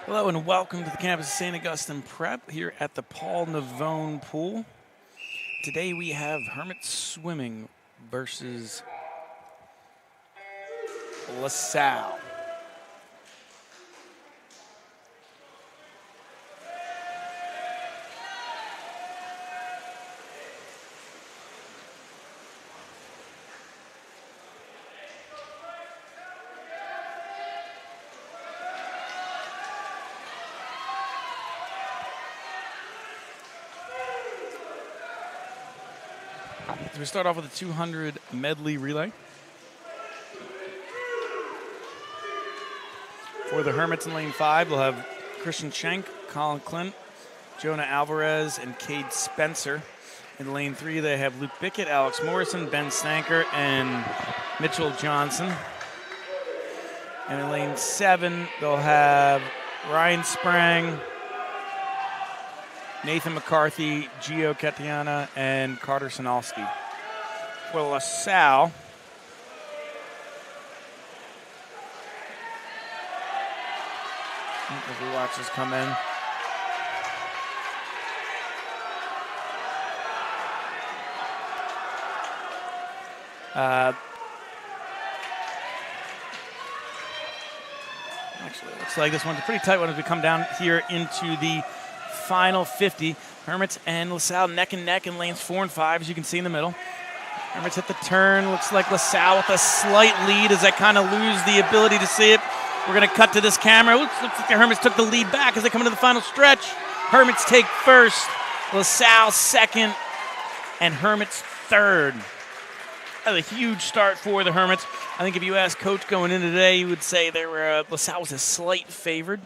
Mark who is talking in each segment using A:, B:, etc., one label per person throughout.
A: Hello and welcome to the campus of St. Augustine Prep here at the Paul Navone Pool. Today we have Hermits swimming versus LaSalle. So we start off with a 200 medley relay. For the Hermits in lane 5, we'll have Christian Schenk, Colin Clint, Jonah Alvarez, and Cade Spencer. In lane 3, they have Luke Bickett, Alex Morrison, Ben Stanker, and Mitchell Johnson. And in lane 7, they'll have Ryan Sprang, Nathan McCarthy, Gio Katiana, and Carter Sinalski. For LaSalle, as we watch this come in. Actually, it looks like this one's a pretty tight one as we come down here into the final 50. Hermits and LaSalle neck and neck in lanes 4 and 5, as you can see in the middle. Hermits hit the turn. Looks like LaSalle with a slight lead as I kind of lose the ability to see it. We're going to cut to this camera. Looks like the Hermits took the lead back as they come into the final stretch. Hermits take first, LaSalle second, and Hermits third. That was a huge start for the Hermits. I think if you asked Coach going into today, he would say LaSalle was a slight favored.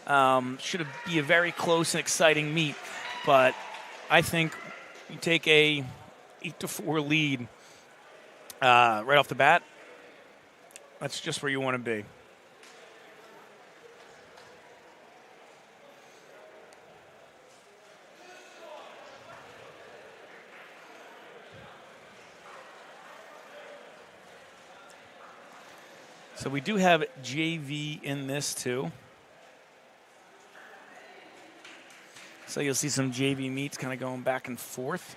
A: Should be a very close and exciting meet, but I think you take a 8-4 lead right off the bat. That's just where you want to be. So we do have JV in this too. So you'll see some JV meets kind of going back and forth.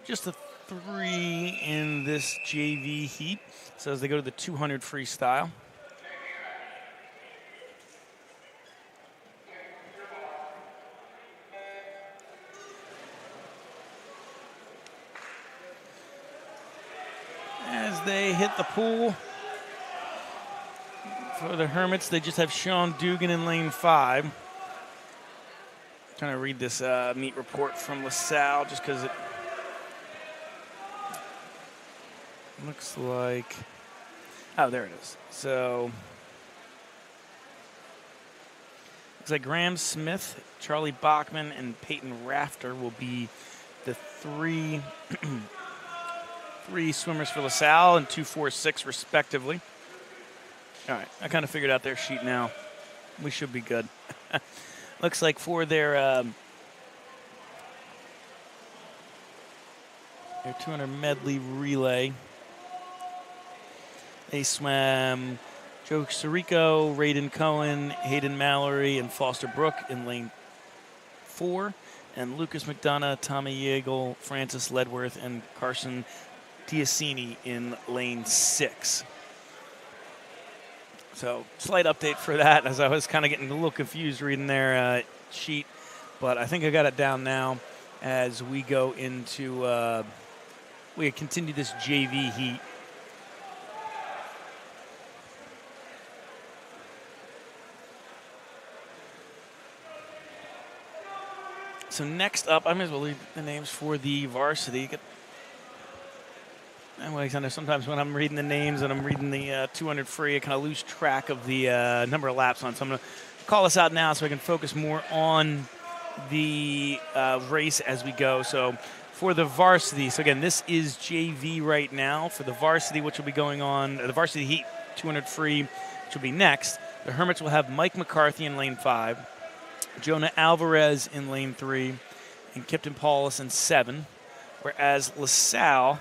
A: Just a 3 in this JV heat. So as they go to the 200 freestyle. As they hit the pool, for the Hermits, they just have Sean Dugan in lane 5. Trying to read this meet report from LaSalle just because it looks like, oh, there it is. So, looks like Graham Smith, Charlie Bachman, and Peyton Rafter will be the three swimmers for LaSalle and 2, 4, 6 respectively. All right, I kind of figured out their sheet now. We should be good. Looks like for their 200 medley relay, they swam Joe Sirico, Raiden Cohen, Hayden Mallory, and Foster Brook in lane 4, and Lucas McDonough, Tommy Yeagle, Francis Ledworth, and Carson Tiacini in lane 6. So slight update for that, as I was kind of getting a little confused reading their sheet, but I think I got it down now as we go into, we continue this JV heat. So next up, I may as well leave the names for the varsity. Anyways, I know sometimes when I'm reading the names and I'm reading the 200 free, I kind of lose track of the number of laps on. So I'm going to call this out now so I can focus more on the race as we go. So for the varsity, so again, this is JV right now. For the varsity, which will be going on, the varsity heat 200 free, which will be next, the Hermits will have Mike McCarthy in lane 5. Jonah Alvarez in lane 3, and Kipton Paulus in 7. Whereas LaSalle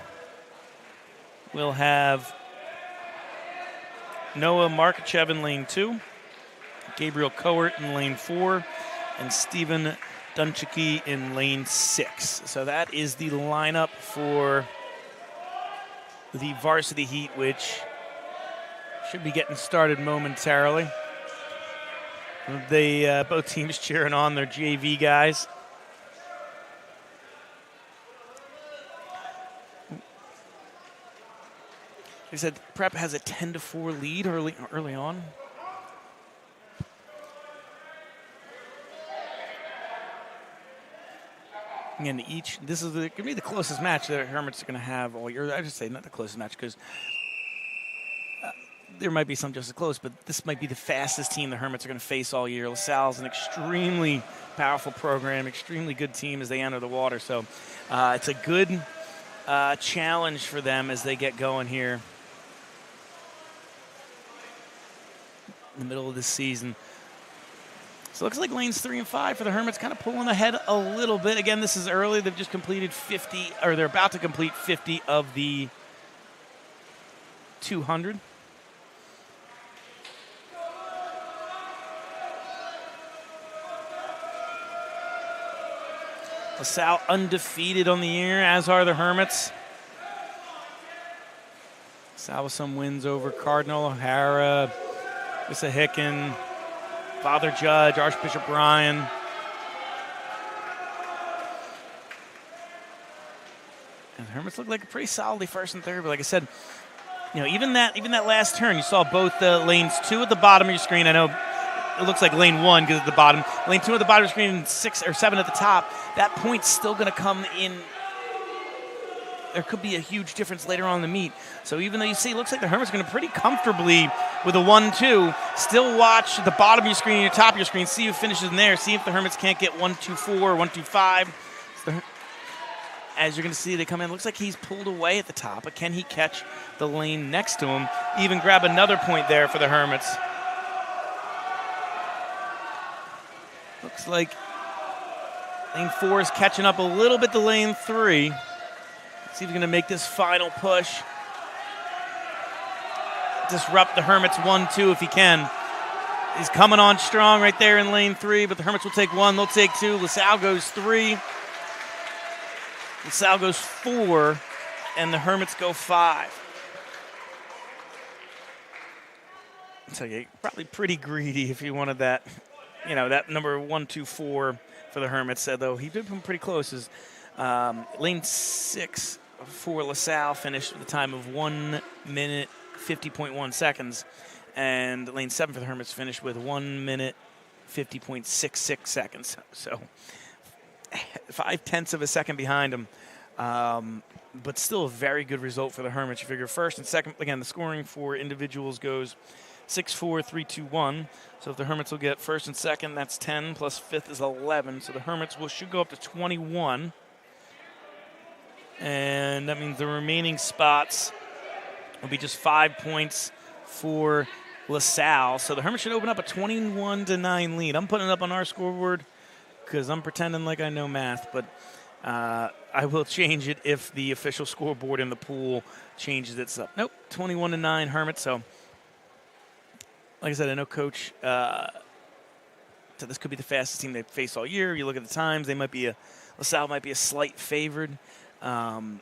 A: will have Noah Markachev in lane 2, Gabriel Coert in lane 4, and Steven Dunchicki in lane 6. So that is the lineup for the varsity heat, which should be getting started momentarily. Both teams cheering on their JV guys. They said Prep has a 10-4 lead early on. Again, this is going to be the closest match that Hermits are going to have all year. I should say not the closest match because there might be some just as close, but this might be the fastest team the Hermits are going to face all year. LaSalle is an extremely powerful program, extremely good team as they enter the water. So it's a good challenge for them as they get going here in the middle of this season. So it looks like lanes 3 and 5 for the Hermits kind of pulling ahead a little bit. Again, this is early. They've just completed 50, or they're about to complete 50 of the 200. LaSalle undefeated on the year, as are the Hermits. LaSalle with some wins over Cardinal, O'Hara, Wissahickon, Father Judge, Archbishop Bryan. And the Hermits look like a pretty solidly first and third, but like I said, even that last turn, you saw both lanes 2 at the bottom of your screen. I know it looks like lane 1 because at the bottom. Lane 2 at the bottom of the screen and 6 or 7 at the top. That point's still going to come in. There could be a huge difference later on in the meet. So even though you see it looks like the Hermits are going to pretty comfortably with a 1-2, still watch the bottom of your screen and your top of your screen, see who finishes in there, see if the Hermits can't get 1-2-4 or 1-2-5. So as you're going to see, they come in. Looks like he's pulled away at the top, but can he catch the lane next to him? Even grab another point there for the Hermits. Looks like lane 4 is catching up a little bit to lane 3. See if he's going to make this final push. Disrupt the Hermits 1-2 if he can. He's coming on strong right there in lane 3, but the Hermits will take 1, they'll take 2. LaSalle goes 3. LaSalle goes 4, and the Hermits go 5. I'll tell you, probably pretty greedy if you wanted that. That number 1-2-4 for the Hermits, though he did come pretty close. Is lane 6 for LaSalle finished with a time of 1 minute 50.1 seconds, and lane 7 for the Hermits finished with 1 minute 50.66 seconds. So 0.5 of a second behind him, but still a very good result for the Hermits. You figure first and second. Again, the scoring for individuals goes 6-4, 3-2-1. So if the Hermits will get first and second, that's 10, plus fifth is 11. So the Hermits should go up to 21. And that means the remaining spots will be just 5 points for LaSalle. So the Hermits should open up a 21-9 lead. I'm putting it up on our scoreboard because I'm pretending like I know math, but I will change it if the official scoreboard in the pool changes it up. Nope, 21-9 Hermits. So like I said, I know Coach said this could be the fastest team they've faced all year. You look at the times, LaSalle might be a slight favored. Now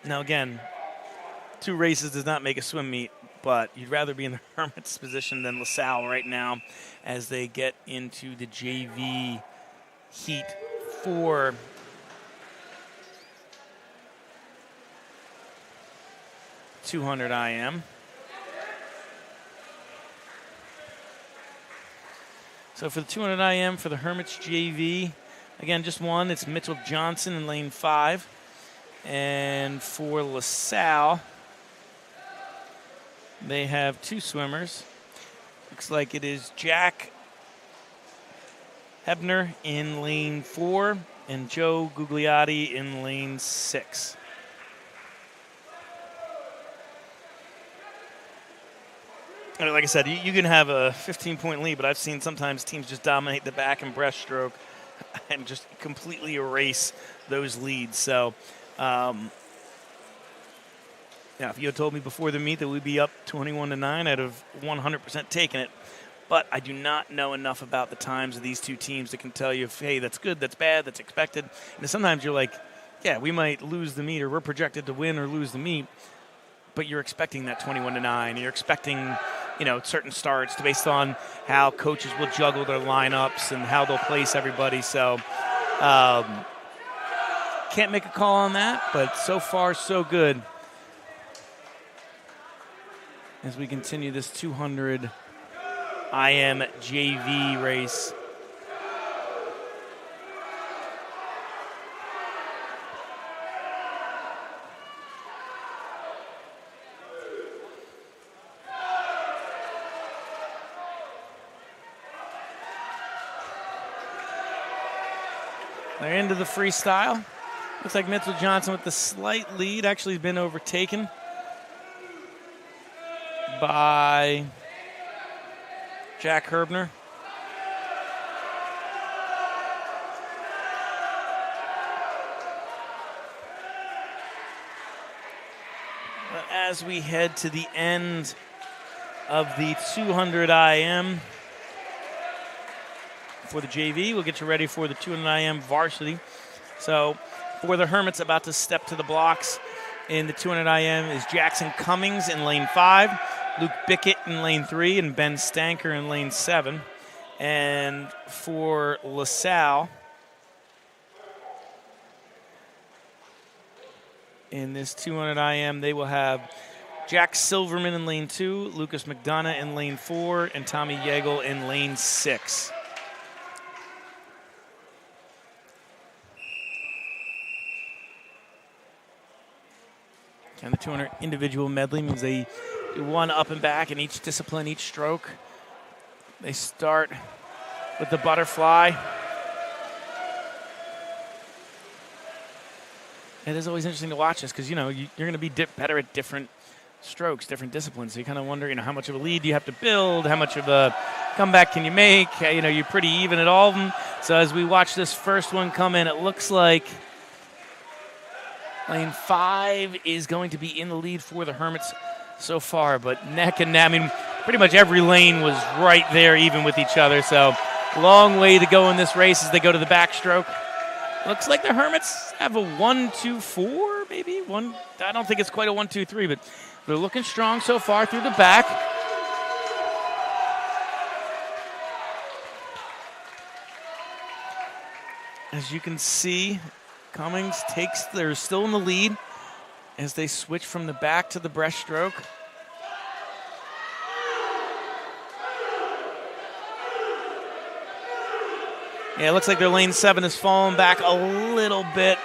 A: again, 2 races does not make a swim meet, but you'd rather be in the Hermits position than LaSalle right now as they get into the JV heat for .200 IM. So for the 200 IM for the Hermits JV, again, just one. It's Mitchell Johnson in lane 5. And for LaSalle, they have 2 swimmers. Looks like it is Jack Hebner in lane 4 and Joe Gugliotti in lane 6. Like I said, you can have a 15-point lead, but I've seen sometimes teams just dominate the back and breaststroke and just completely erase those leads. So, yeah, if you had told me before the meet that we'd be up 21-9, I'd have 100% taken it. But I do not know enough about the times of these two teams that can tell you, if, hey, that's good, that's bad, that's expected. And sometimes you're like, yeah, we might lose the meet, or we're projected to win or lose the meet, but you're expecting that 21-9. You're expecting, certain starts based on how coaches will juggle their lineups and how they'll place everybody. So can't make a call on that, but so far so good as we continue this 200 IM JV race. They're into the freestyle. Looks like Mitchell Johnson with the slight lead. Actually been overtaken by Jack Herbner. But as we head to the end of the 200 IM for the JV, we'll get you ready for the 200 IM varsity. So for the Hermits, about to step to the blocks in the 200 IM is Jackson Cummings in lane 5, Luke Bickett in lane 3, and Ben Stanker in lane 7. And for LaSalle, in this 200 IM, they will have Jack Silverman in lane 2, Lucas McDonough in lane 4, and Tommy Yeagle in lane 6. And the 200 individual medley means they do one up and back in each discipline, each stroke. They start with the butterfly. It is always interesting to watch this because, you're going to be better at different strokes, different disciplines. So you kind of wonder, how much of a lead do you have to build? How much of a comeback can you make? You're pretty even at all of them. So as we watch this first one come in, it looks like lane 5 is going to be in the lead for the Hermits so far, but neck and neck. Pretty much every lane was right there, even with each other. So long way to go in this race as they go to the backstroke. Looks like the Hermits have a 1-2-4, maybe one. I don't think it's quite a 1-2-3, but they're looking strong so far through the back. As you can see, Cummings they're still in the lead as they switch from the back to the breaststroke. Yeah, it looks like their lane 7 has fallen back a little bit.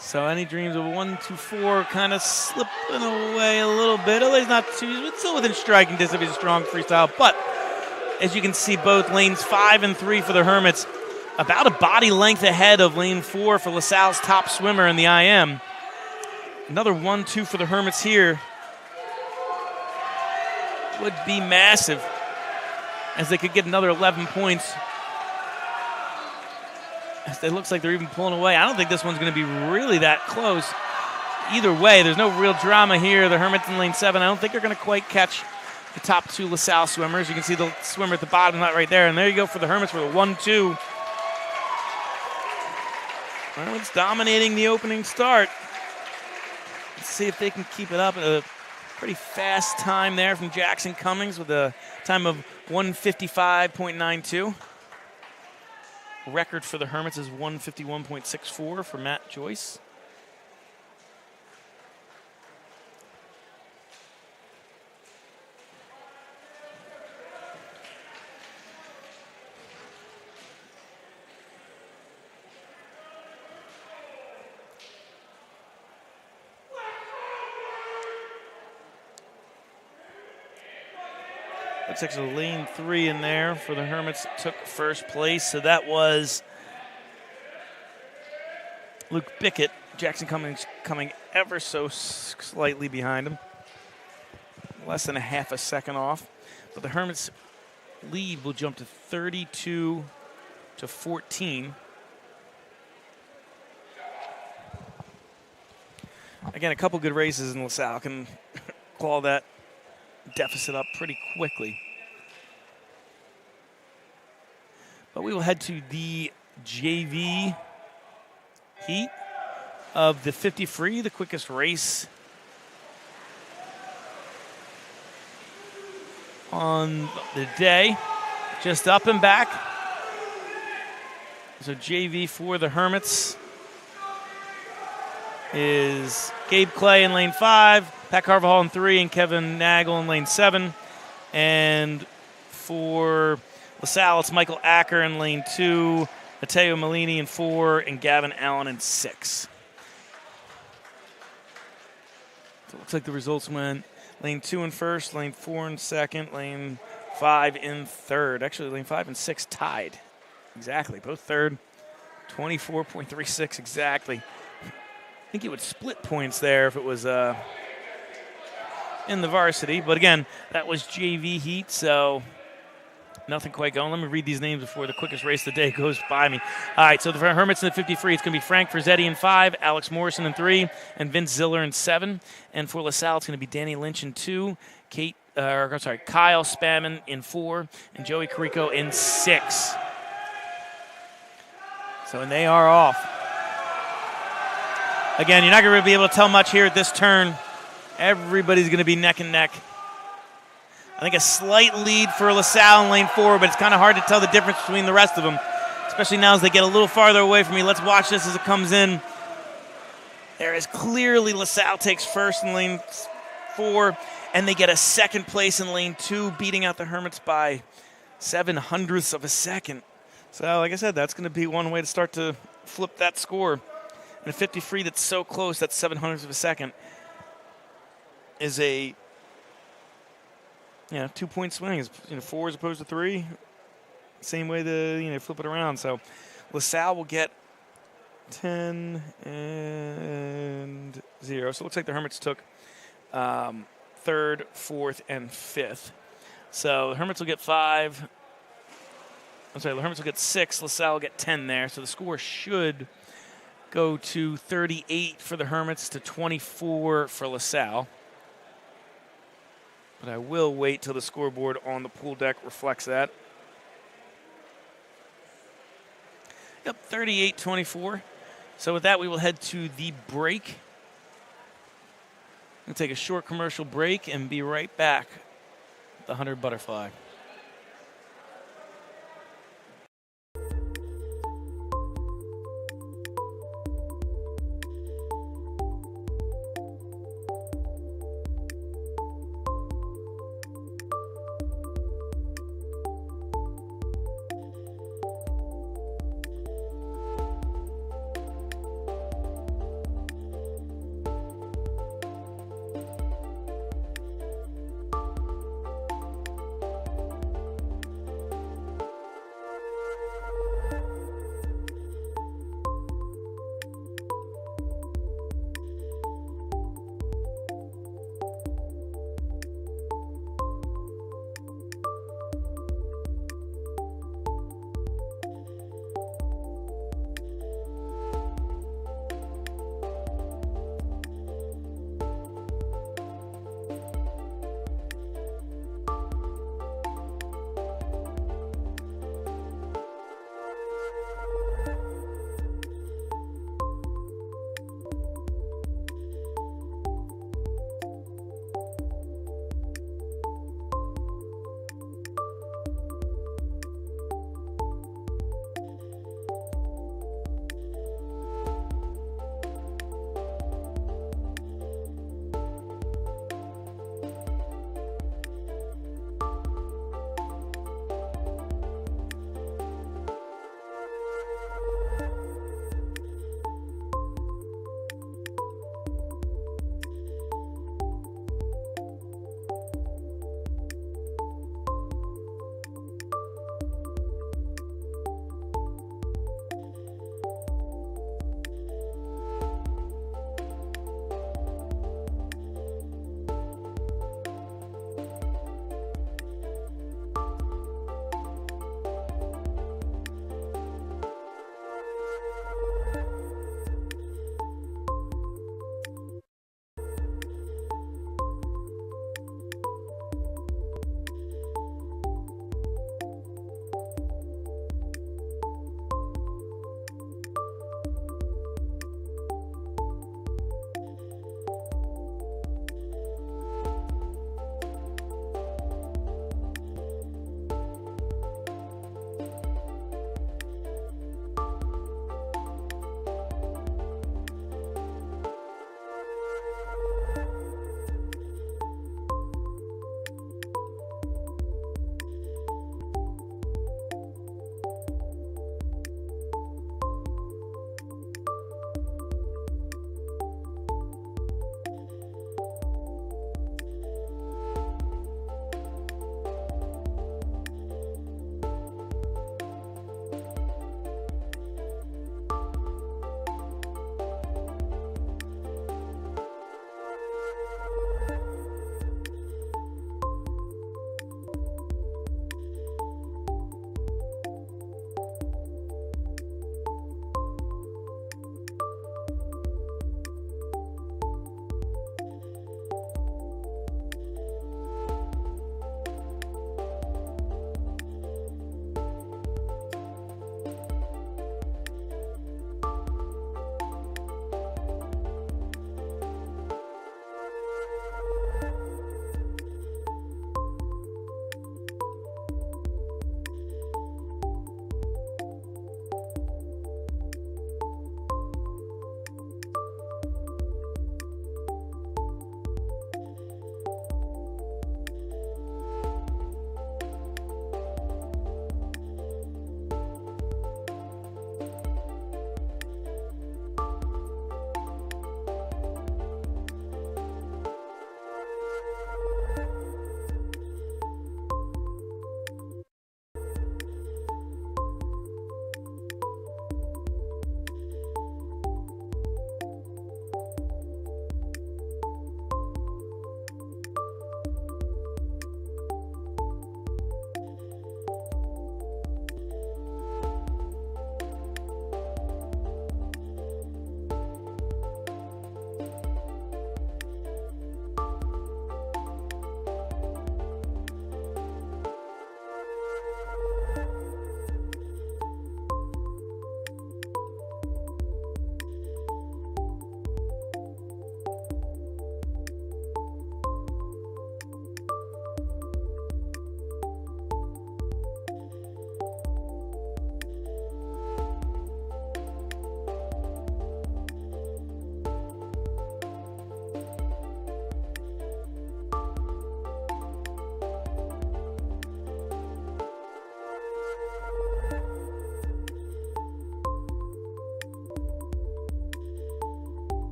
A: So any dreams of 1-2-4 kind of slipping away a little bit. It's not too, it's still within striking distance. He's a strong freestyle, but as you can see, both lanes 5 and 3 for the Hermits, about a body length ahead of lane 4 for LaSalle's top swimmer in the IM. Another 1-2 for the Hermits here would be massive, as they could get another 11 points. As it looks like they're even pulling away. I don't think this one's going to be really that close. Either way, there's no real drama here. The Hermits in lane 7, I don't think they're going to quite catch the top 2 LaSalle swimmers. You can see the swimmer at the bottom, not right there. And there you go for the Hermits with a 1-2. Hermits dominating the opening start. Let's see if they can keep it up. A pretty fast time there from Jackson Cummings with a time of 1:55.92. Record for the Hermits is 1:51.64 for Matt Joyce. Looks like there's a lane 3 in there for the Hermits. Took first place, so that was Luke Bickett. Jackson Cummings coming ever so slightly behind him. Less than a half a second off. But the Hermits lead will jump to 32-14. Again, a couple good races in LaSalle can claw that deficit up pretty quickly. But we will head to the JV heat of the 50 free, the quickest race on the day. Just up and back. So JV for the Hermits is Gabe Clay in lane 5, Pat Carvajal in 3, and Kevin Nagel in lane 7. And for LaSalle, it's Michael Acker in lane 2, Matteo Malini in 4, and Gavin Allen in 6. So it looks like the results went lane 2 in first, lane 4 in second, lane 5 in third. Actually, lane 5 and 6 tied. Exactly, both third. 24.36 exactly. I think it would split points there if it was in the varsity. But again, that was JV heat, so nothing quite going. Let me read these names before the quickest race of the day goes by me. All right, so the Hermits in the 50 free, it's going to be Frank Frazzetti in 5, Alex Morrison in 3, and Vince Ziller in 7. And for LaSalle, it's going to be Danny Lynch in 2, Kyle Spamman in 4, and Joey Carrico in 6. So, and they are off. Again, you're not going to be able to tell much here at this turn. Everybody's going to be neck and neck. I think a slight lead for LaSalle in lane 4, but it's kind of hard to tell the difference between the rest of them, especially now as they get a little farther away from me. Let's watch this as it comes in. There is clearly LaSalle takes first in lane 4, and they get a second place in lane 2, beating out the Hermits by 0.07 of a second. So, like I said, that's going to be one way to start to flip that score. And a 50 free that's so close, that's 0.07 of a second, is a 2-point swing. Is 4 as opposed to 3. Same way to flip it around. So LaSalle will get 10 and 0. So it looks like the Hermits took 3rd, 4th, and 5th. So the Hermits will get 5. I'm sorry, the Hermits will get 6. LaSalle will get 10 there. So the score should go to 38 for the Hermits to 24 for LaSalle. But I will wait till the scoreboard on the pool deck reflects that. Yep, 38-24. So with that, we will head to the break. We'll take a short commercial break and be right back. The 100 Butterfly.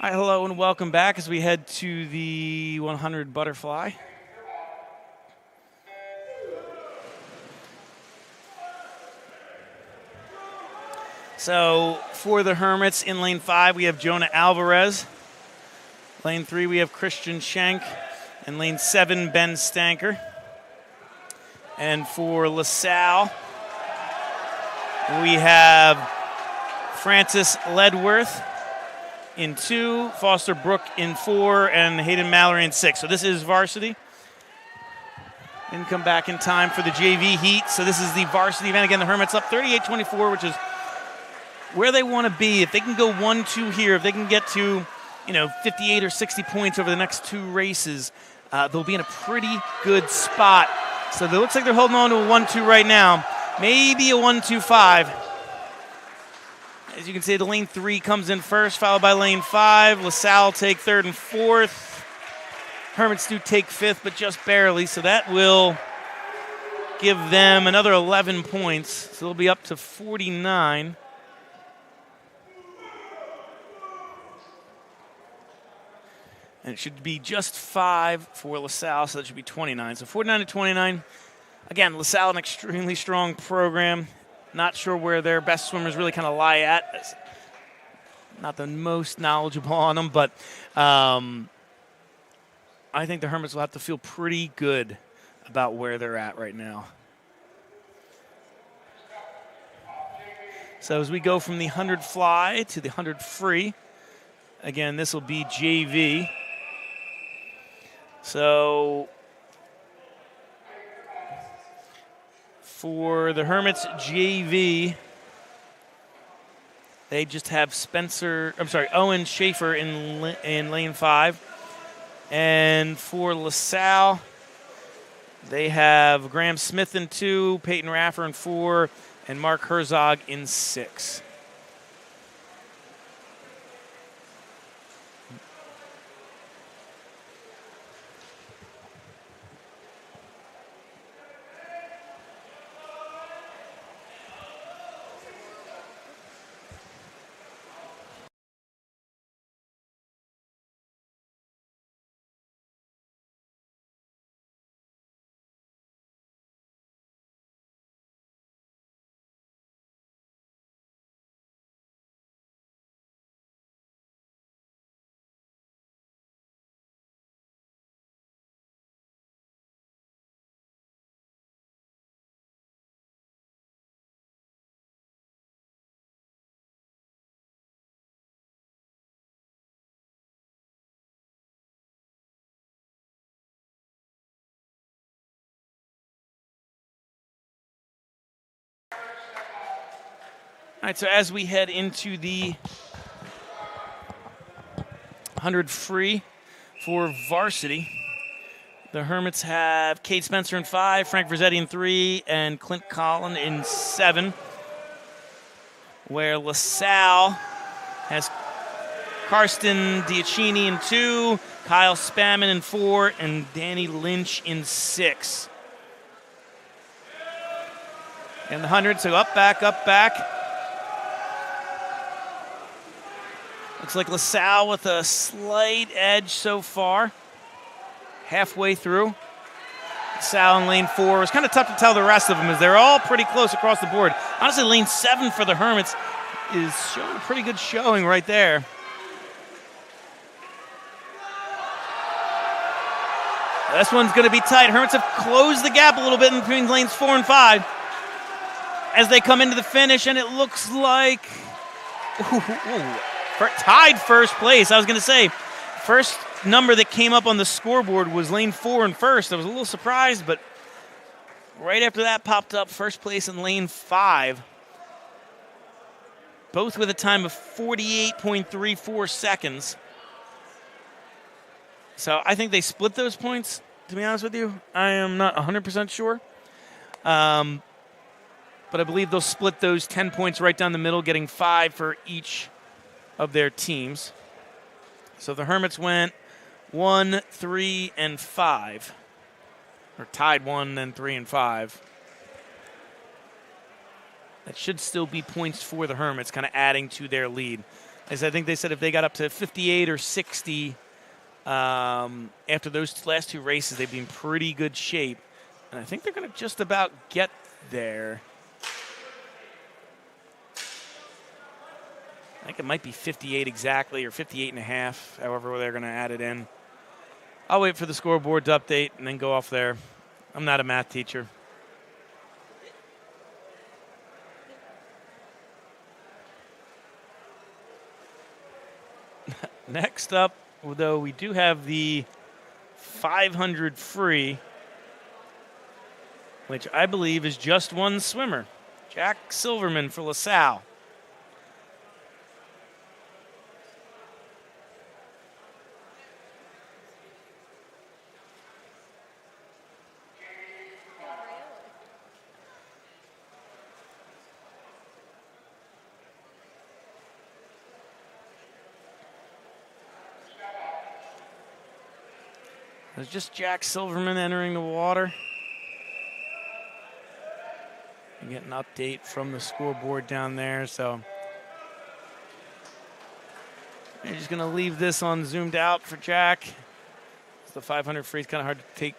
A: Hi, hello, and welcome back as we head to the 100 butterfly. So for the Hermits in lane 5, we have Jonah Alvarez. Lane 3, we have Christian Schenk. In lane 7, Ben Stanker. And for LaSalle, we have Francis Ledworth in 2, Foster Brook in 4, and Hayden Mallory in 6. So this is varsity. Didn't come back in time for the JV heat. So this is the varsity event. Again, the Hermits up 38-24, which is where they want to be. If they can go 1-2 here, if they can get to 58 or 60 points over the next 2 races, they'll be in a pretty good spot. So it looks like they're holding on to a 1-2 right now. Maybe a 1-2-5. As you can see, the lane 3 comes in first, followed by lane 5. LaSalle take 3rd and 4th. Hermits do take 5th, but just barely. So that will give them another 11 points. So they'll be up to 49. And it should be just 5 for LaSalle, so that should be 29. So 49-29. Again, LaSalle, an extremely strong program. Not sure where their best swimmers really kind of lie at. Not the most knowledgeable on them, but I think the Hermits will have to feel pretty good about where they're at right now. So as we go from the 100 fly to the 100 free, again, this will be JV. So for the Hermits JV, they just have Owen Schaefer in lane 5. And for LaSalle, they have Graham Smith in 2, Peyton Raffer in 4, and Mark Herzog in 6. All right, so as we head into the 100 free for varsity, the Hermits have Kate Spencer in 5, Frank Verzetti in 3, and Clint Collin in 7, where LaSalle has Karsten Diacini in 2, Kyle Spamman in 4, and Danny Lynch in 6. And the 100, so up, back, up, back. Looks like LaSalle with a slight edge so far. Halfway through. LaSalle in lane 4. It was kind of tough to tell the rest of them as they're all pretty close across the board. Honestly, lane 7 for the Hermits is showing a pretty good showing right there. This one's going to be tight. Hermits have closed the gap a little bit in between lanes 4 and 5 as they come into the finish, and it looks like tied first place. I was going to say, first number that came up on the scoreboard was lane 4 and first. I was a little surprised, but right after that popped up first place in lane 5. Both with a time of 48.34 seconds. So I think they split those points, to be honest with you. I am not 100% sure. But I believe they'll split those 10 points right down the middle, getting 5 for each of their teams. So the Hermits went 1, 3, and 5. Or tied 1, then 3, and 5. That should still be points for the Hermits, kind of adding to their lead. Is I think they said if they got up to 58 or 60 after those last two races, they'd be in pretty good shape. And I think they're going to just about get there. I think it might be 58 exactly or 58 and a half, however they're going to add it in. I'll wait for the scoreboard to update and then go off there. I'm not a math teacher. Next up, though, we do have the 500 free, which I believe is just one swimmer, Jack Silverman for LaSalle. There's just Jack Silverman entering the water. You get an update from the scoreboard down there, so I'm just going to leave this on zoomed out for Jack. It's the 500 free. It's kind of hard to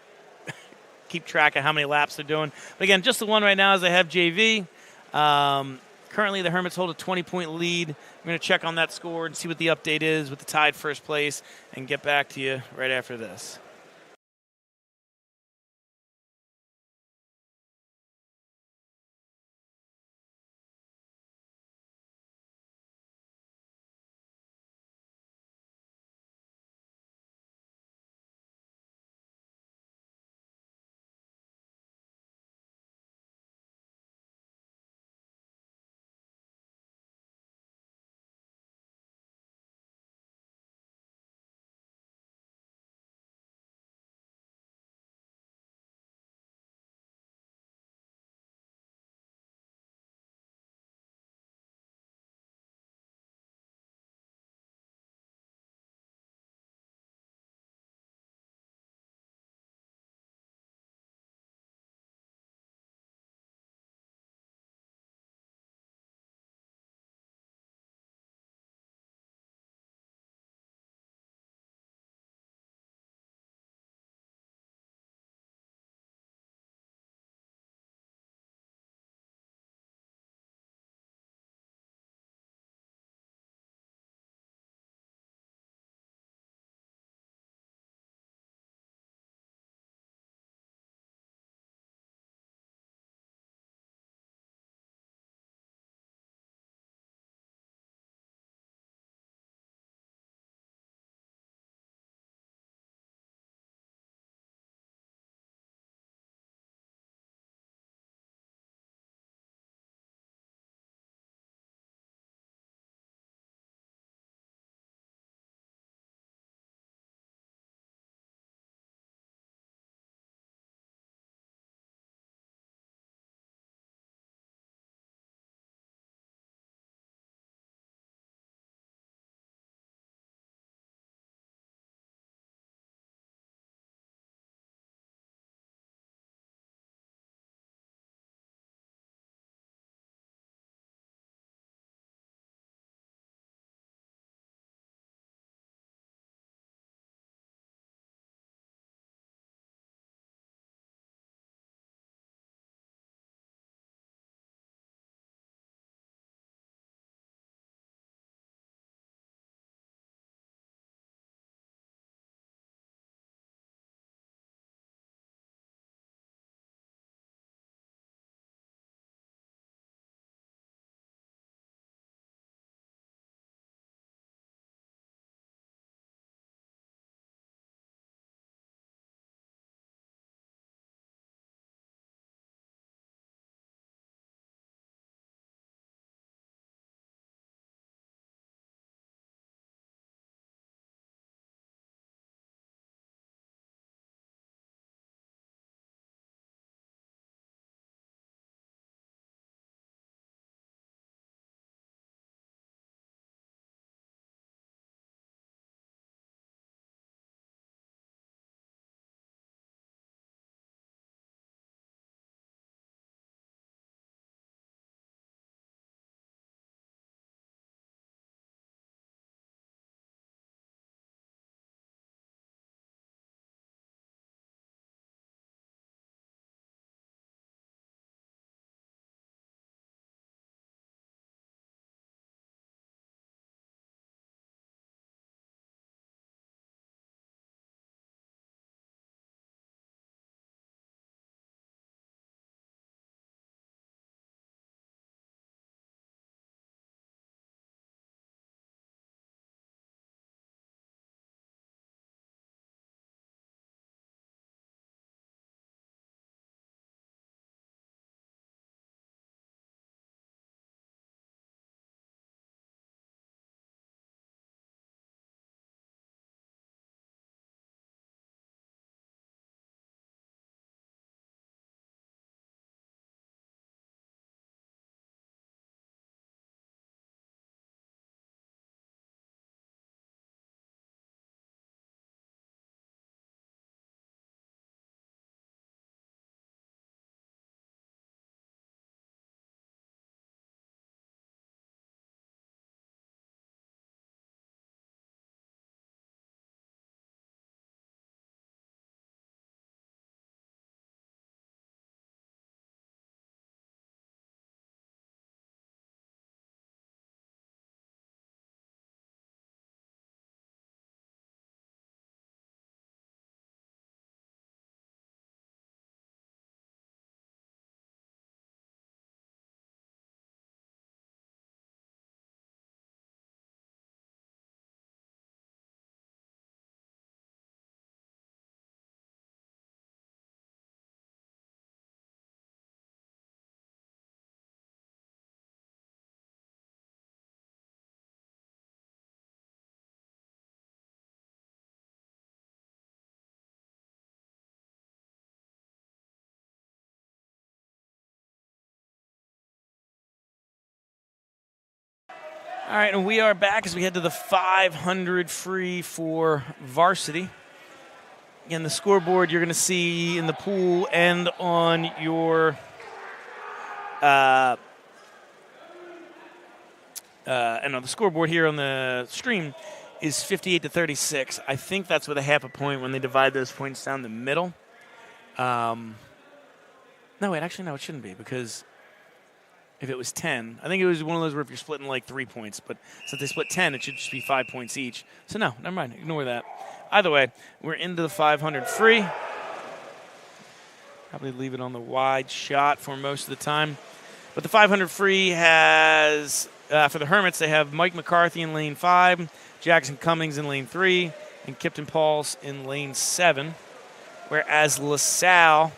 A: keep track of how many laps they're doing. But again, just the one right now as I have JV. Currently, the Hermits hold a 20-point lead. I'm going to check on that score and see what the update is with the tied first place and get back to you right after this. All right, and we are back as we head to the 500 free for varsity. Again, the scoreboard you're going to see in the pool and on your and on the scoreboard here on the stream is 58-36. I think that's with a half a point when they divide those points down the middle. No, wait, actually, no, it shouldn't be, because if it was 10, I think it was one of those where if you're splitting like 3 points, but since they split 10, it should just be 5 points each. So no, never mind, ignore that. Either way, we're into the 500 free. Probably leave it on the wide shot for most of the time. But the 500 free has, for the Hermits, they have Mike McCarthy in lane 5, Jackson Cummings in lane 3, and Kipton Pauls in lane 7. Whereas LaSalle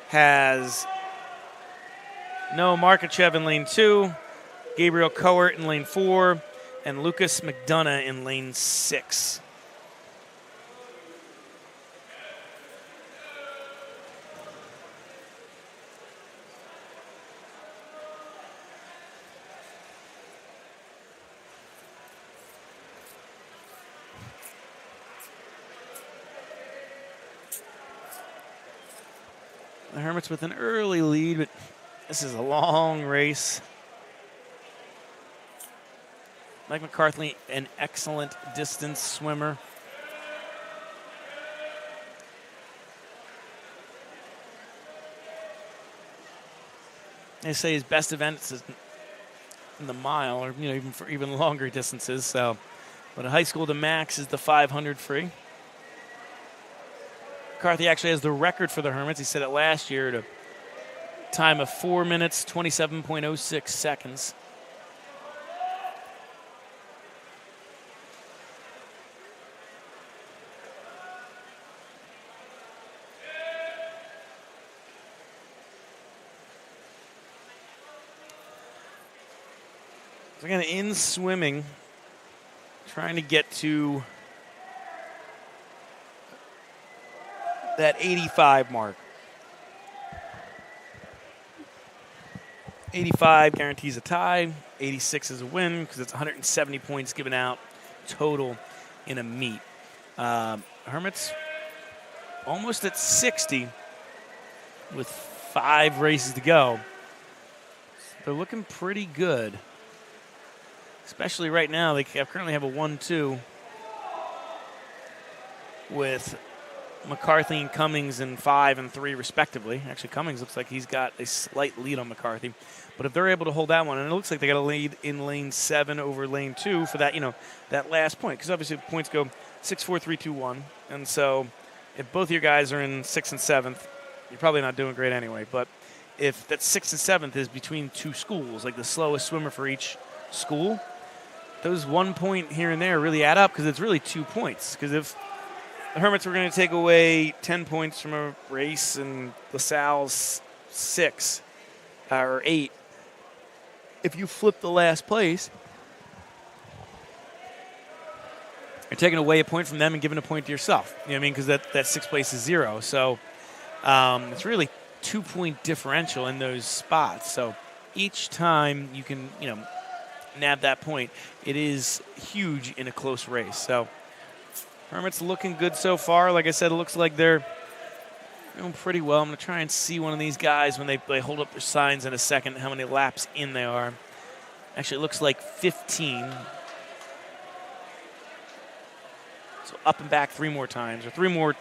A: has Noah Markachev in lane 2, Gabriel Cohort in lane 4, and Lucas McDonough in lane 6. The Hermits with an early lead, but this is a long race. Mike McCarthy, an excellent distance swimmer. They say his best event is in the mile, or even for even longer distances. So, but a high school to max is the 500 free. McCarthy actually has the record for the Hermits. He set it last year at a time of 4 minutes, 27.06 seconds. So again, in swimming, trying to get to that 85 mark. 85 guarantees a tie. 86 is a win because it's 170 points given out total in a meet. Hermits almost at 60 with 5 races to go. They're looking pretty good. Especially right now, they currently have a 1-2 with McCarthy and Cummings in 5 and 3 respectively. Actually, Cummings looks like he's got a slight lead on McCarthy. But if they're able to hold that one, and it looks like they got a lead in lane 7 over lane 2 for that, that last point. Because obviously points go 6, 4, 3, 2, 1. And so if both of your guys are in 6th and 7th, you're probably not doing great anyway. But if that 6th and 7th is between 2 schools, like the slowest swimmer for each school, those 1 point here and there really add up because it's really 2 points. Because if the Hermits were going to take away 10 points from a race and LaSalle's 6 or 8, if you flip the last place, you're taking away a point from them and giving a point to yourself. You know what I mean? Because that 6th place is 0. So it's really 2-point differential in those spots. So each time you can, nab that point, it is huge in a close race. So Hermits looking good so far. Like I said, it looks like they're doing pretty well. I'm going to try and see one of these guys when they hold up their signs in a second, how many laps in they are. Actually, it looks like 15. So up and back 3 more times, or 3 more,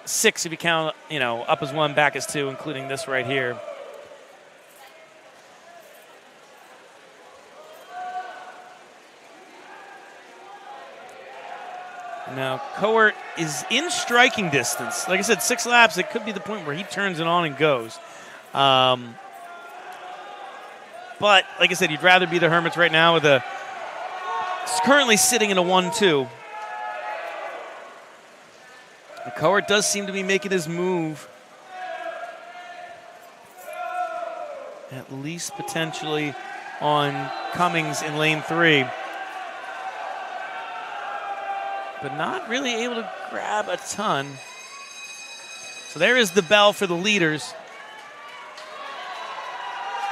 A: 6 if you count, up as 1, back as 2, including this right here. Now, Cohort is in striking distance. Like I said, 6 laps, it could be the point where he turns it on and goes. But, like I said, you'd rather be the Hermits right now with it's currently sitting in a 1-2. Cohort does seem to be making his move. At least potentially on Cummings in lane 3. But not really able to grab a ton. So there is the bell for the leaders.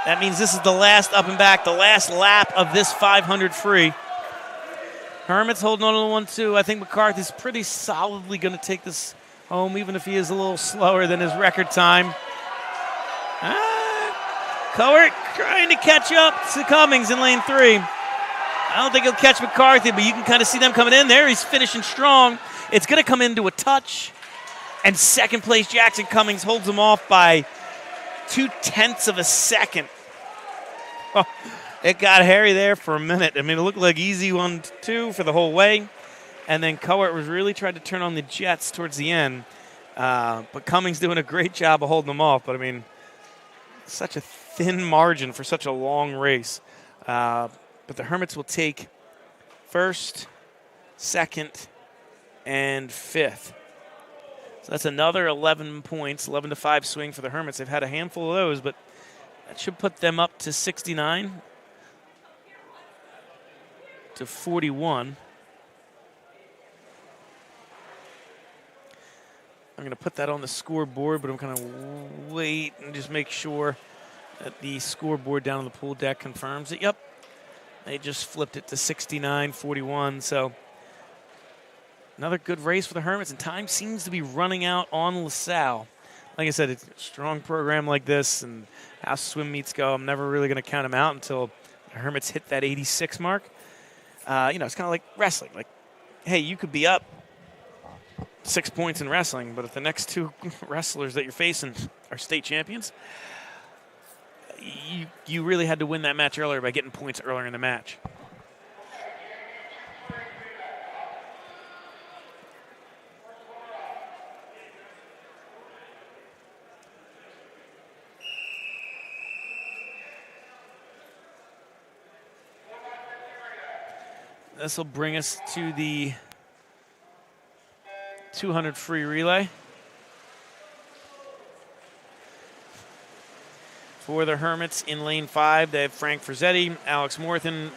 A: That means this is the last up and back, the last lap of this 500 free. Hermits holding on to the 1-2. I think McCarthy's pretty solidly going to take this home, even if he is a little slower than his record time. Cowart trying to catch up to Cummings in lane 3. I don't think he'll catch McCarthy, but you can kind of see them coming in there. He's finishing strong. It's going to come into a touch. And second place, Jackson Cummings holds him off by 0.2 of a second. Oh, it got hairy there for a minute. I mean, it looked like easy 1-2 for the whole way. And then Cowart was really trying to turn on the jets towards the end. But Cummings doing a great job of holding them off. But, I mean, such a thin margin for such a long race. But the Hermits will take first, second, and fifth. So that's another 11 points, 11-5 swing for the Hermits. They've had a handful of those, but that should put them up to 69 to 41. I'm going to put that on the scoreboard, but I'm going to wait and just make sure that the scoreboard down on the pool deck confirms it. Yep. They just flipped it to 69-41, so another good race for the Hermits, and time seems to be running out on LaSalle. Like I said, it's a strong program like this, and how swim meets go, I'm never really going to count them out until the Hermits hit that 86 mark. It's kind of like wrestling. Like, hey, you could be up 6 points in wrestling, but if the next two wrestlers that you're facing are state champions, you really had to win that match earlier by getting points earlier in the match. This will bring us to the 200 free relay. For the Hermits in lane 5, they have Frank Frazzetti, Alex Morrison,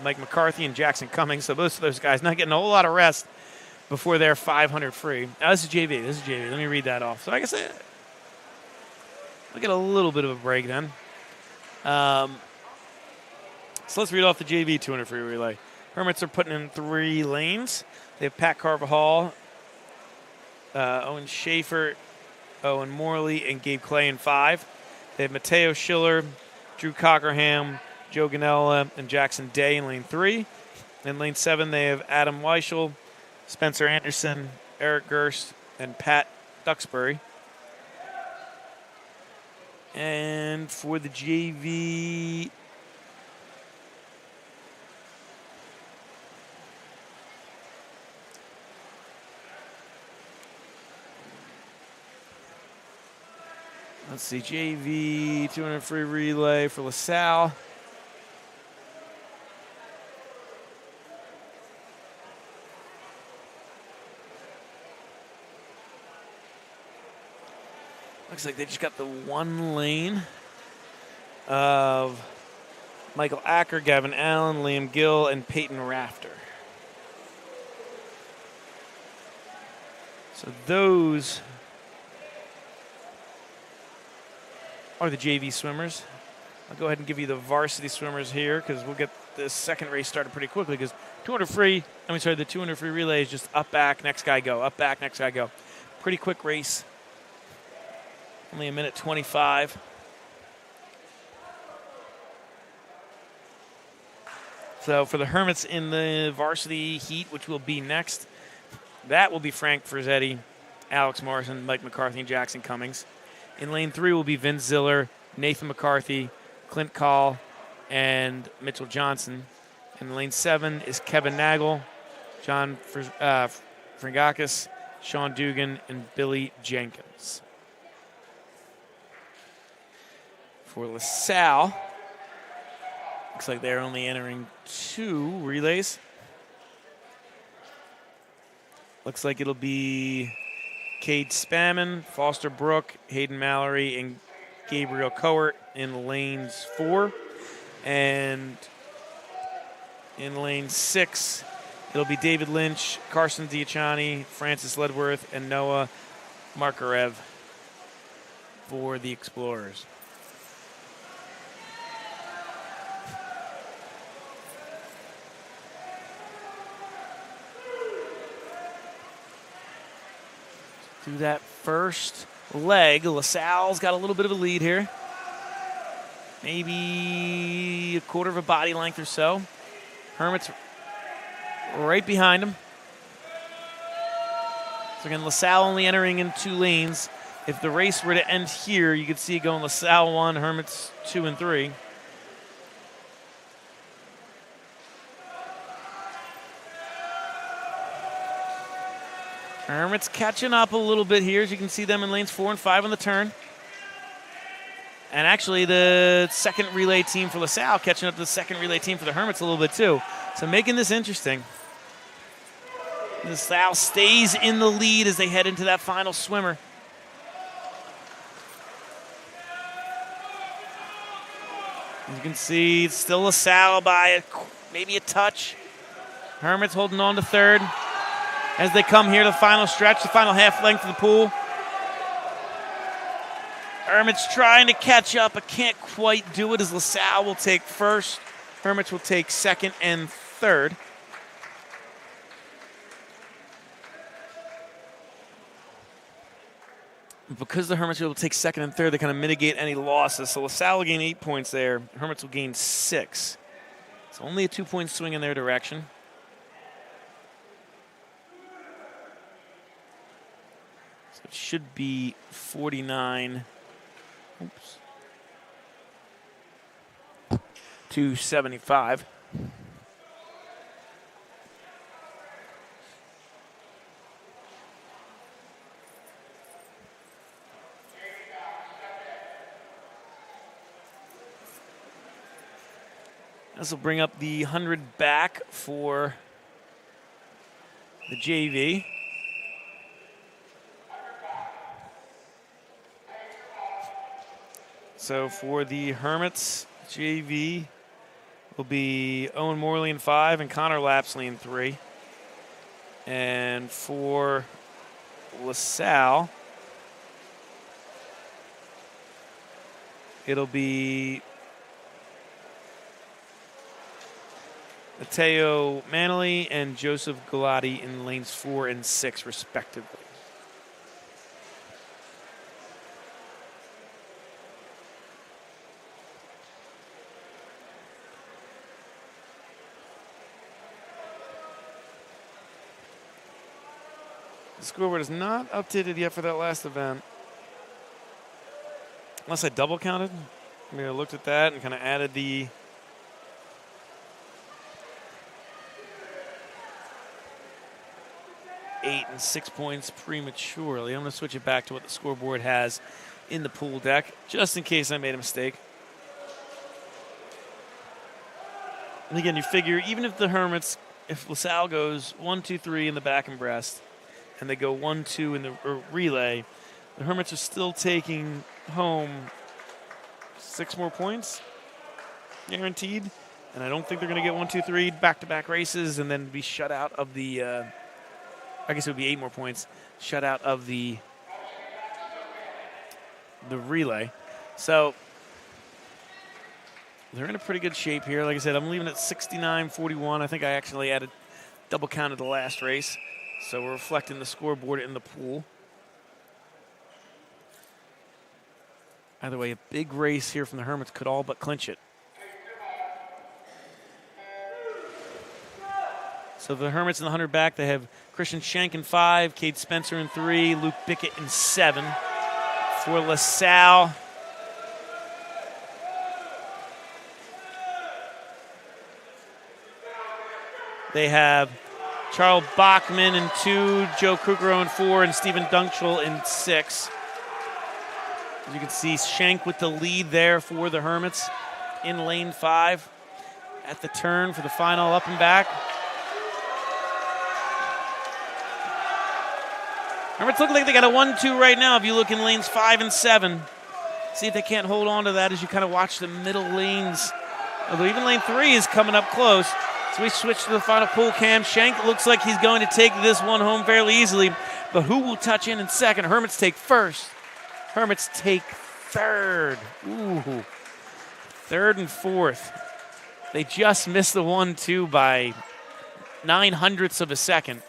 A: Mike McCarthy, and Jackson Cummings. So most of those guys not getting a whole lot of rest before their 500 free. Now this is JV. Let me read that off. So I guess we'll get a little bit of a break then. So let's read off the JV 200 free relay. Hermits are putting in 3 lanes. They have Pat Carvajal, Owen Schaefer, Owen Morley, and Gabe Clay in 5. They have Mateo Schiller, Drew Cockerham, Joe Ganella, and Jackson Day in lane 3. In lane 7, they have Adam Weichel, Spencer Anderson, Eric Gerst, and Pat Duxbury. And for the JV, let's see, JV 200 free relay for LaSalle. Looks like they just got the 1 lane of Michael Acker, Gavin Allen, Liam Gill, and Peyton Rafter. So those are the JV swimmers. I'll go ahead and give you the varsity swimmers here because we'll get this second race started pretty quickly because the 200 free relay is just up, back, next guy go, up, back, next guy go. Pretty quick race. Only a minute 25. So for the Hermits in the varsity heat, which will be next, that will be Frank Frazzetti, Alex Morrison, Mike McCarthy, and Jackson Cummings. In lane 3 will be Vince Ziller, Nathan McCarthy, Clint Call, and Mitchell Johnson. In lane 7 is Kevin Nagel, John Frangakis, Sean Dugan, and Billy Jenkins. For LaSalle, looks like they're only entering 2 relays. Looks like it'll be Cade Spamman, Foster Brook, Hayden Mallory, and Gabriel Cowart in lanes 4. And in lane 6, it'll be David Lynch, Carson Diachani, Francis Ledworth, and Noah Markarev for the Explorers. through that first leg. LaSalle's got a little bit of a lead here. Maybe a quarter of a body length or so. Hermits right behind him. So again, LaSalle only entering in 2 lanes. If the race were to end here, you could see it going LaSalle 1, Hermits 2 and 3. Hermits catching up a little bit here, as you can see them in lanes 4 and 5 on the turn. And actually, the second relay team for LaSalle catching up to the second relay team for the Hermits a little bit too. So making this interesting. LaSalle stays in the lead as they head into that final swimmer. As you can see, it's still LaSalle by maybe a touch. Hermits holding on to third as they come here to the final stretch, the final half length of the pool. Hermits trying to catch up, but can't quite do it, as LaSalle will take first. Hermits will take second and third. Because the Hermits are able to take second and third, they kind of mitigate any losses. So LaSalle will gain 8 points there. Hermits will gain 6. It's only a 2-point swing in their direction. So it should be 49 to 75. This will bring up the 100 back for the JV. So for the Hermits, JV will be Owen Morley in 5 and Connor Lapsley in 3. And for LaSalle, it'll be Mateo Manley and Joseph Galati in lanes 4 and 6, respectively. The scoreboard is not updated yet for that last event. Unless I double counted. I mean, I looked at that and kind of added the eight and 6 points prematurely. I'm going to switch it back to what the scoreboard has in the pool deck, just in case I made a mistake. And again, you figure even if the Hermits, if LaSalle goes 1, 2, 3 in the back and breast, and they go 1, 2 in the relay, the Hermits are still taking home 6 more points, guaranteed. And I don't think they're going to get 1, 2, 3 back-to-back races and then be shut out of the. I guess it would be 8 more points, shut out of the relay. So they're in a pretty good shape here. Like I said, I'm leaving at 69-41. I think I actually added double counted the last race. So we're reflecting the scoreboard in the pool. Either way, a big race here from the Hermits could all but clinch it. So the Hermits in the 100 back, they have Christian Schenk in 5, Cade Spencer in 3, Luke Bickett in 7. For LaSalle, they have Charles Bachman in 2, Joe Kukro in 4, and Stephen Dunkschel in 6. As you can see, Schenk with the lead there for the Hermits in lane 5 at the turn for the final up and back. Hermits look like they got a 1-2 right now if you look in lanes 5 and 7. See if they can't hold on to that as you kind of watch the middle lanes. Although even lane 3 is coming up close. So we switch to the final pool cam. Schenk looks like he's going to take this one home fairly easily. But who will touch in second? Hermits take first. Hermits take third. Ooh. Third and fourth. They just missed the 1-2 by 0.09 of a second.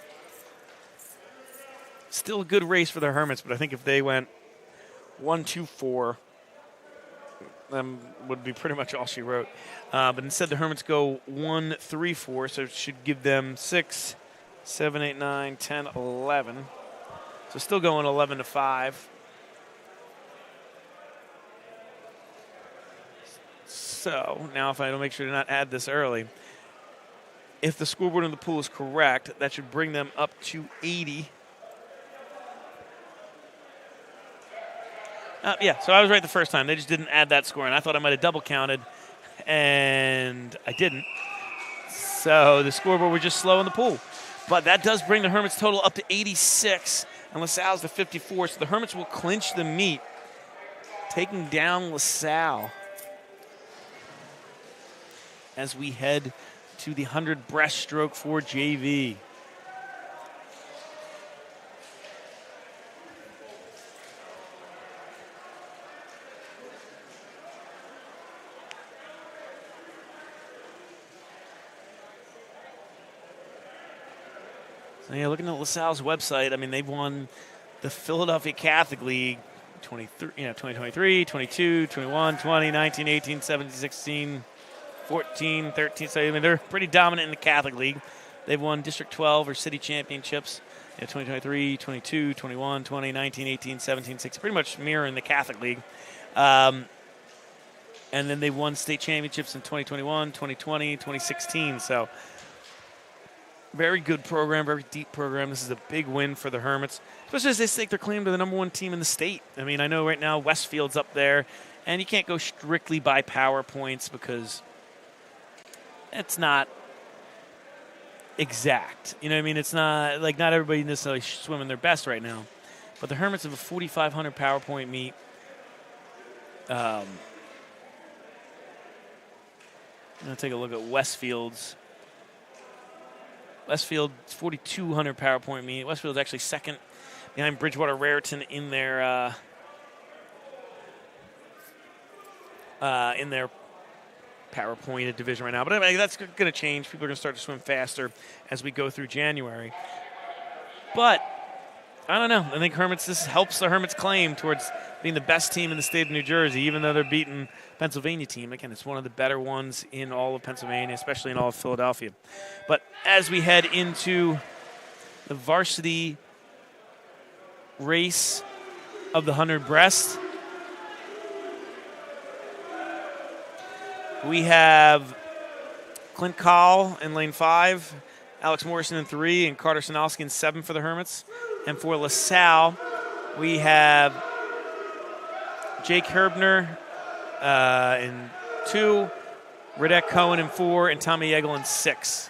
A: Still a good race for the Hermits, but I think if they went 1-2-4, would be pretty much all she wrote. But instead, the Hermits go 1-3-4, so it should give them 6, 7, 8, 9, 10, 11. So still going 11-5. So now if I don't make sure to not add this early, if the scoreboard in the pool is correct, that should bring them up to 80. Yeah, so I was right the first time. They just didn't add that score, and I thought I might have double counted, and I didn't. So the scoreboard was just slow in the pool. But that does bring the Hermits total up to 86, and LaSalle's to 54. So the Hermits will clinch the meet, taking down LaSalle as we head to the 100 breaststroke for JV. So yeah, looking at LaSalle's website, I mean, they've won the Philadelphia Catholic League 2023, 22, 21, 20, 19, 18, 17, 16, 14, 13. So, I mean, they're pretty dominant in the Catholic League. They've won District 12 or city championships, 2023, 22, 21, 20, 19, 18, 17, 16, pretty much mirroring the Catholic League. And then they won state championships in 2021, 2020, 2016. So, very good program, very deep program. This is a big win for the Hermits, especially as they stake their claim to the number one team in the state. I mean, I know right now Westfield's up there, and you can't go strictly by power points because it's not exact. You know what I mean? It's not like not everybody necessarily swimming their best right now. But the Hermits have a 4,500 power point meet. I'm going to take a look at Westfield's. Westfield's 4,200 power point meet. Westfield's actually second behind Bridgewater Raritan in their power pointed division right now. But I mean, that's going to change. People are going to start to swim faster as we go through January. But I don't know. I think this helps the Hermits' claim towards being the best team in the state of New Jersey, even though they're beating Pennsylvania team. Again, it's one of the better ones in all of Pennsylvania, especially in all of Philadelphia. But as we head into the varsity race of the 100 breast, we have Clint Call in lane 5, Alex Morrison in 3, and Carter Sinowski in 7 for the Hermits. And for LaSalle, we have Jake Herbner in 2, Radek Cohen in 4, and Tommy Yeagle in 6.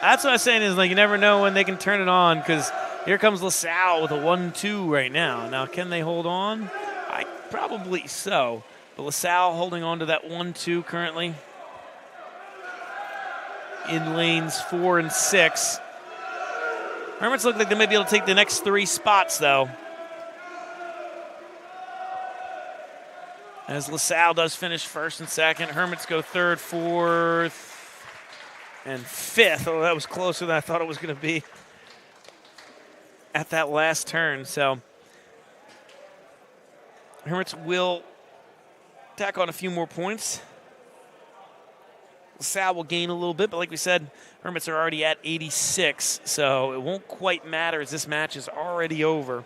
A: That's what I was saying is, like, you never know when they can turn it on because here comes LaSalle with a 1-2 right now. Now, can they hold on? Probably so. But LaSalle holding on to that 1-2 currently in lanes 4 and 6. Hermits look like they may be able to take the next 3 spots, though. As LaSalle does finish first and second. Hermits go 3rd, 4th, and 5th. Oh, that was closer than I thought it was going to be at that last turn. So Hermits will tack on a few more points. LaSalle will gain a little bit, but like we said, Hermits are already at 86, so it won't quite matter as this match is already over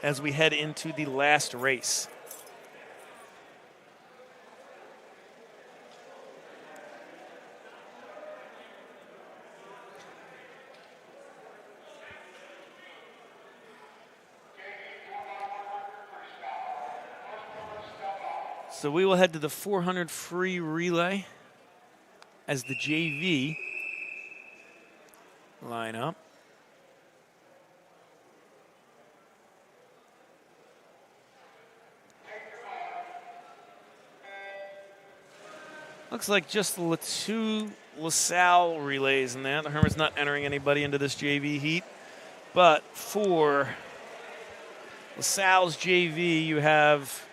A: as we head into the last race. So we will head to the 400 free relay as the JV line up. Looks like just the 2 LaSalle relays in that. The Hermits not entering anybody into this JV heat. But for LaSalle's JV, you have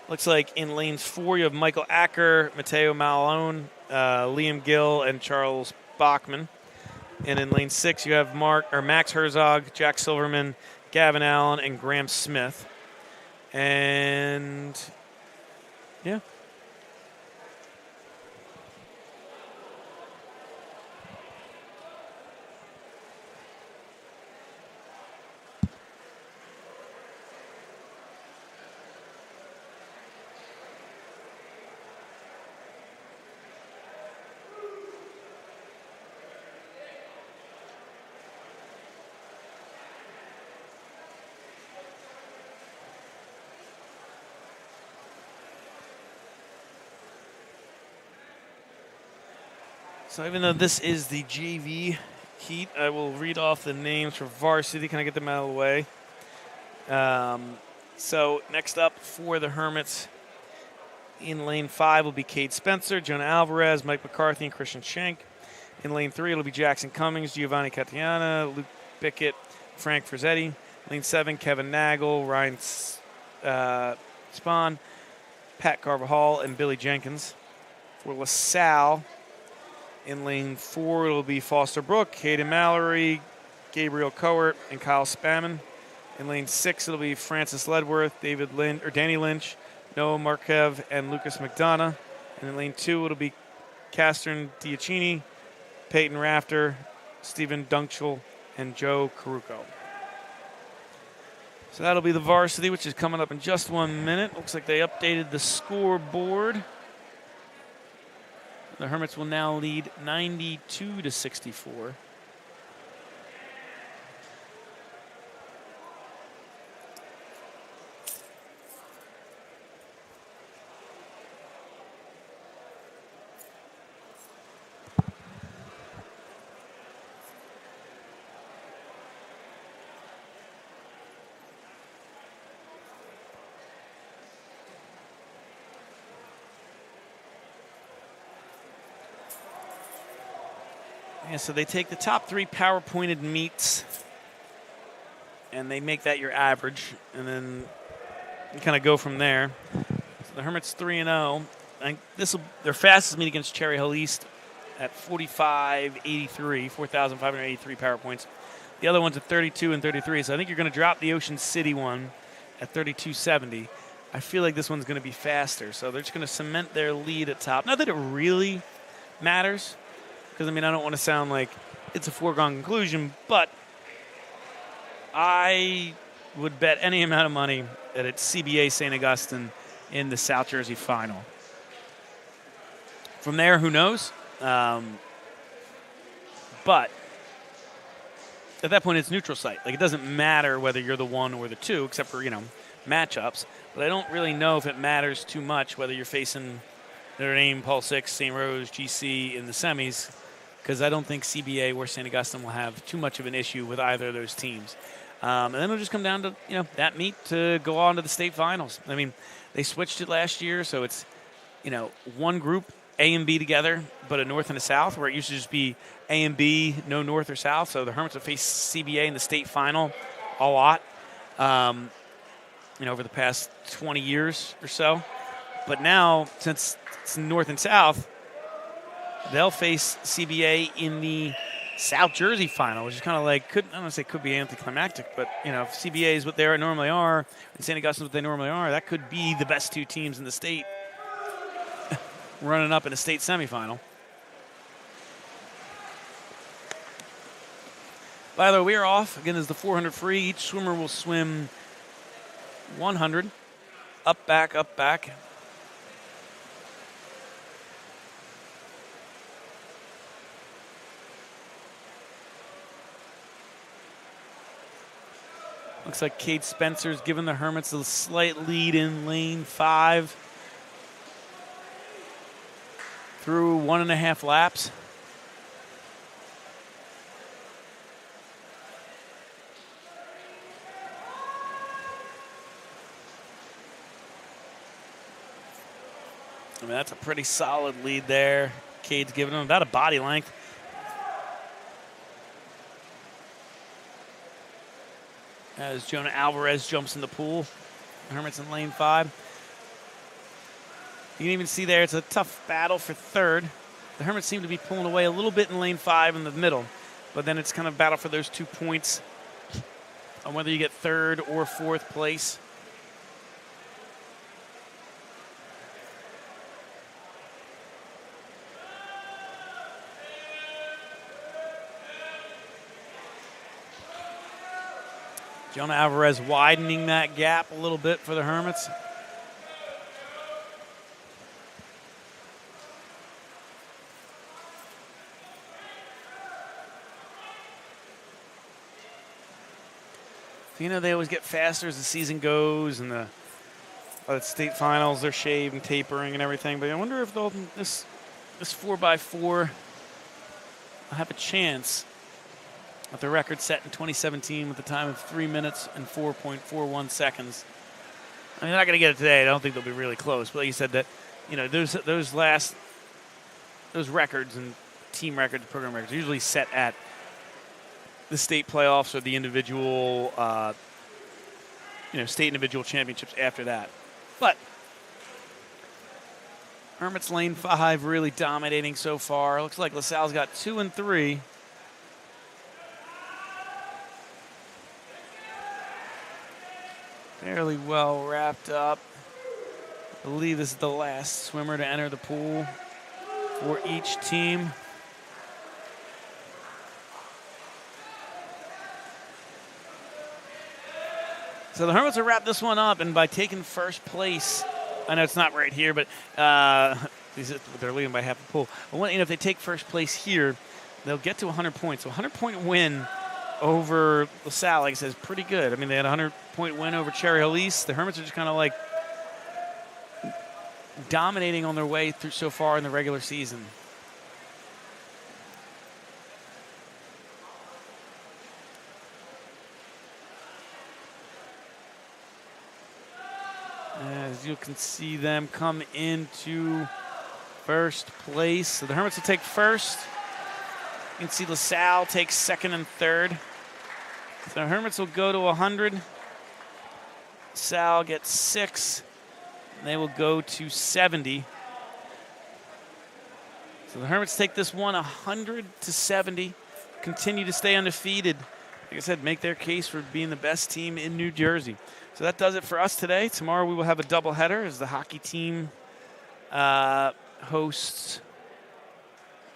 A: Looks like in lanes 4 you have Michael Acker, Matteo Malone, Liam Gill, and Charles Bachman. And in lane 6 you have Max Herzog, Jack Silverman, Gavin Allen, and Graham Smith. And yeah. So even though this is the JV heat, I will read off the names for varsity. Can I get them out of the way? So next up for the Hermits in lane 5 will be Cade Spencer, Jonah Alvarez, Mike McCarthy, and Christian Schenk. In lane 3 it'll be Jackson Cummings, Giovanni Cattiana, Luke Bickett, Frank Frazzetti. Lane 7, Kevin Nagel, Ryan Spahn, Pat Carvajal, and Billy Jenkins. For LaSalle, in lane 4, it'll be Foster Brook, Hayden Mallory, Gabriel Coert, and Kyle Spammon. In lane 6, it'll be Francis Ledworth, Danny Lynch, Noah Markev, and Lucas McDonough. And in lane 2, it'll be Castern Diacini, Peyton Rafter, Stephen Dunkschel, and Joe Caruco. So that'll be the varsity, which is coming up in just 1 minute. Looks like they updated the scoreboard. The Hermits will now lead 92-64. Yeah, so they take the top 3 power-pointed meets, and they make that your average, and then you kind of go from there. So the Hermits 3-0. I think their fastest meet against Cherry Hill East at 45.83, 4,583 power points. The other one's at 32 and 33, so I think you're going to drop the Ocean City one at 32.70. I feel like this one's going to be faster, so they're just going to cement their lead at top. Not that it really matters, because, I mean, I don't want to sound like it's a foregone conclusion, but I would bet any amount of money that it's CBA St. Augustine in the South Jersey final. From there, who knows? But at that point, it's neutral site. Like, it doesn't matter whether you're the 1 or the 2, except for, matchups. But I don't really know if it matters too much whether you're facing Notre Dame, Paul Six, St. Rose, GC in the semis, because I don't think CBA or St. Augustine will have too much of an issue with either of those teams. And then it'll just come down to, that meet to go on to the state finals. I mean, they switched it last year, so it's, one group, A and B together, but a North and a South, where it used to just be A and B, no North or South. So the Hermits have faced CBA in the state final a lot, over the past 20 years or so. But now, since it's North and South, they'll face CBA in the South Jersey final, which is kind of like, I don't want to say could be anticlimactic, but, if CBA is what they normally are and St. Augustine's what they normally are, that could be the best 2 teams in the state running up in a state semifinal. By the way, we are off. Again, this is the 400 free. Each swimmer will swim 100. Up, back, up, back. Looks like Cade Spencer's given the Hermits a slight lead in lane 5 through 1.5 laps. I mean, that's a pretty solid lead there. Cade's giving him about a body length. As Jonah Alvarez jumps in the pool. Hermits in lane 5. You can even see there it's a tough battle for third. The Hermits seem to be pulling away a little bit in lane 5 in the middle, but then it's kind of battle for those 2 points on whether you get third or fourth place. Jonah Alvarez widening that gap a little bit for the Hermits. You know, they always get faster as the season goes, and by the state finals, they're shaved and tapering and everything. But I wonder if this 4x4 will have a chance at the record set in 2017 with a time of 3 minutes and 4.41 seconds. I mean, they're not going to get it today. I don't think they'll be really close. But like you said, that those records and team records, program records, are usually set at the state playoffs or the individual, state individual championships after that. But Hermits lane 5 really dominating so far. Looks like LaSalle's got 2 and 3. Fairly well wrapped up. I believe this is the last swimmer to enter the pool for each team. So the Hermits will wrap this one up, and by taking first place, I know it's not right here, but they're leading by half a pool. But if they take first place here, they'll get to 100 points. So a 100-point win over LaSalle, like I said, is pretty good. I mean, they had a 100-point win over Cherry Hill East. The Hermits are just kind of like dominating on their way through so far in the regular season. As you can see them come into first place. So the Hermits will take first. You can see LaSalle takes second and third. So the Hermits will go to 100. LaSalle gets 6. And they will go to 70. So the Hermits take this one 100 to 70. Continue to stay undefeated. Like I said, make their case for being the best team in New Jersey. So that does it for us today. Tomorrow we will have a doubleheader as the hockey team hosts.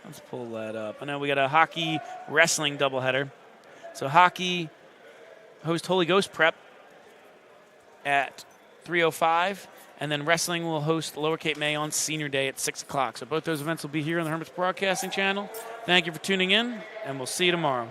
A: Let's pull that up. I know we got a hockey wrestling doubleheader. So hockey host Holy Ghost Prep at 3:05, and then wrestling will host Lower Cape May on Senior Day at 6 o'clock. So both those events will be here on the Hermits Broadcasting Channel. Thank you for tuning in, and we'll see you tomorrow.